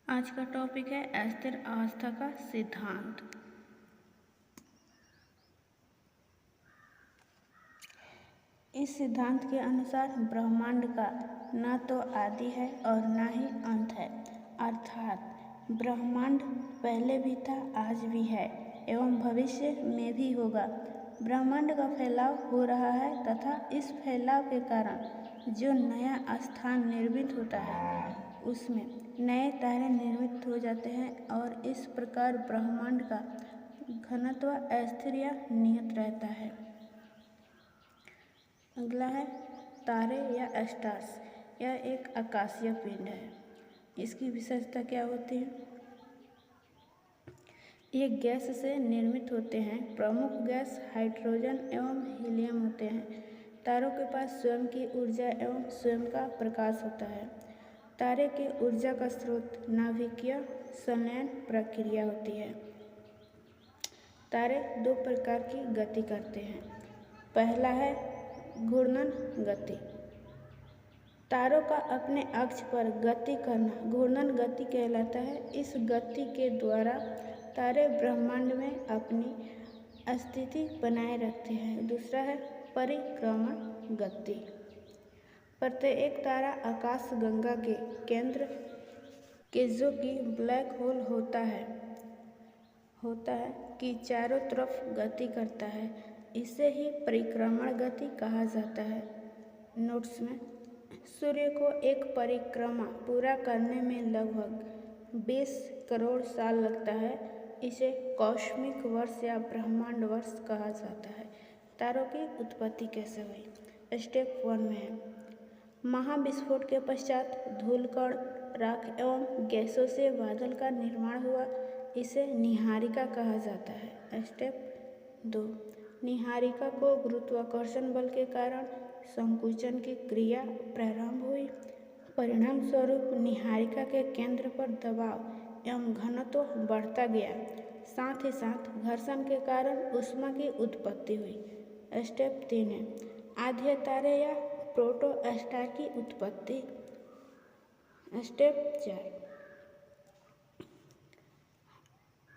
आज का टॉपिक है अस्थिर अवस्था का सिद्धांत। इस सिद्धांत के अनुसार ब्रह्मांड का न तो आदि है और न ही अंत है, अर्थात ब्रह्मांड पहले भी था, आज भी है एवं भविष्य में भी होगा। ब्रह्मांड का फैलाव हो रहा है तथा इस फैलाव के कारण जो नया स्थान निर्मित होता है उसमें नए तारे निर्मित हो जाते हैं और इस प्रकार ब्रह्मांड का घनत्व अस्थिर या नियत रहता है। अगला है तारे या स्टार्स। यह एक आकाशीय पिंड है। इसकी विशेषता क्या होती है? ये गैस से निर्मित होते हैं। प्रमुख गैस हाइड्रोजन एवं हीलियम होते हैं। तारों के पास स्वयं की ऊर्जा एवं स्वयं का प्रकाश होता है। तारे के ऊर्जा का स्रोत नाभिकीय संलयन प्रक्रिया होती है। तारे दो प्रकार की गति करते हैं। पहला है घूर्णन गति। तारों का अपने अक्ष पर गति करना घूर्णन गति कहलाता है। इस गति के द्वारा तारे ब्रह्मांड में अपनी स्थिति बनाए रखते हैं। दूसरा है परिक्रमण गति। प्रत्येक तारा आकाश गंगा के केंद्र के जो कि ब्लैक होल होता है कि चारों तरफ गति करता है। इसे ही परिक्रमण गति कहा जाता है। नोट्स में सूर्य को एक परिक्रमा पूरा करने में लगभग 20 करोड़ साल लगता है। इसे कॉस्मिक वर्ष या ब्रह्मांड वर्ष कहा जाता है। तारों की उत्पत्ति कैसे हुई? स्टेप 1 में है महाविस्फोट के पश्चात धूलकण, राख एवं गैसों से बादल का निर्माण हुआ। इसे निहारिका कहा जाता है। स्टेप 2 निहारिका को गुरुत्वाकर्षण बल के कारण संकुचन की क्रिया प्रारंभ हुई। परिणाम स्वरूप निहारिका के केंद्र पर दबाव एवं घनत्व बढ़ता गया। साथ ही साथ घर्षण के कारण ऊष्मा की उत्पत्ति हुई। स्टेप 3 है आद्य तारे या प्रोटो स्टार की उत्पत्ति। स्टेप 4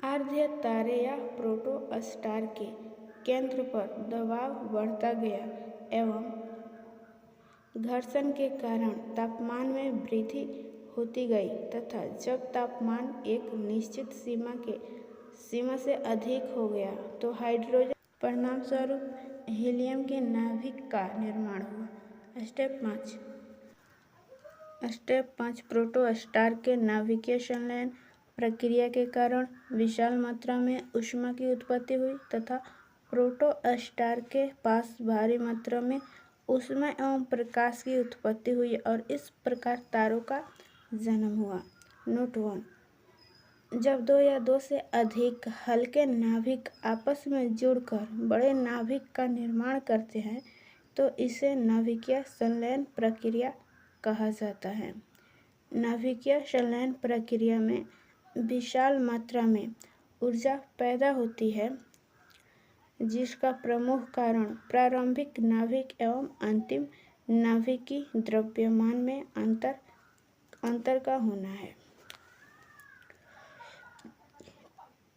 आद्य तारे या प्रोटो स्टार के केंद्र पर दबाव बढ़ता गया एवं घर्षण के कारण तापमान में वृद्धि होती गई तथा जब तापमान एक निश्चित सीमा से अधिक हो गया तो हाइड्रोजन परिणाम स्वरूप हीलियम के नाभिक का निर्माण हुआ। स्टेप 5 प्रोटो स्टार के नाभिकीय संलयन प्रक्रिया के कारण विशाल मात्रा में ऊष्मा की उत्पत्ति हुई तथा प्रोटो स्टार के पास भारी मात्रा में ऊष्मा एवं प्रकाश की उत्पत्ति हुई और इस प्रकार तारों का जन्म हुआ। नोट 1 जब दो या दो से अधिक हल्के नाभिक आपस में जुड़कर बड़े नाभिक का निर्माण करते हैं तो इसे नाभिकीय संलयन प्रक्रिया कहा जाता है। नाभिकीय संलयन प्रक्रिया में विशाल मात्रा में ऊर्जा पैदा होती है जिसका प्रमुख कारण प्रारंभिक नाभिक एवं अंतिम नाभिक की द्रव्यमान में अंतर का होना है।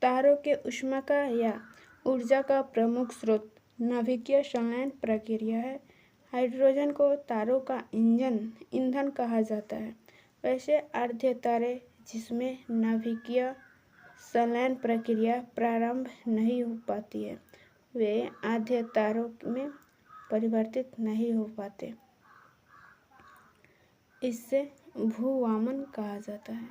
तारों के ऊष्मा का या ऊर्जा का प्रमुख स्रोत नाभिकीय संलयन प्रक्रिया है। हाइड्रोजन को तारों का ईंधन कहा जाता है। वैसे आद्य तारे जिसमें नाभिकीय संलयन प्रक्रिया प्रारंभ नहीं हो पाती है वे आद्य तारों में परिवर्तित नहीं हो पाते। इससे भूवामन कहा जाता है।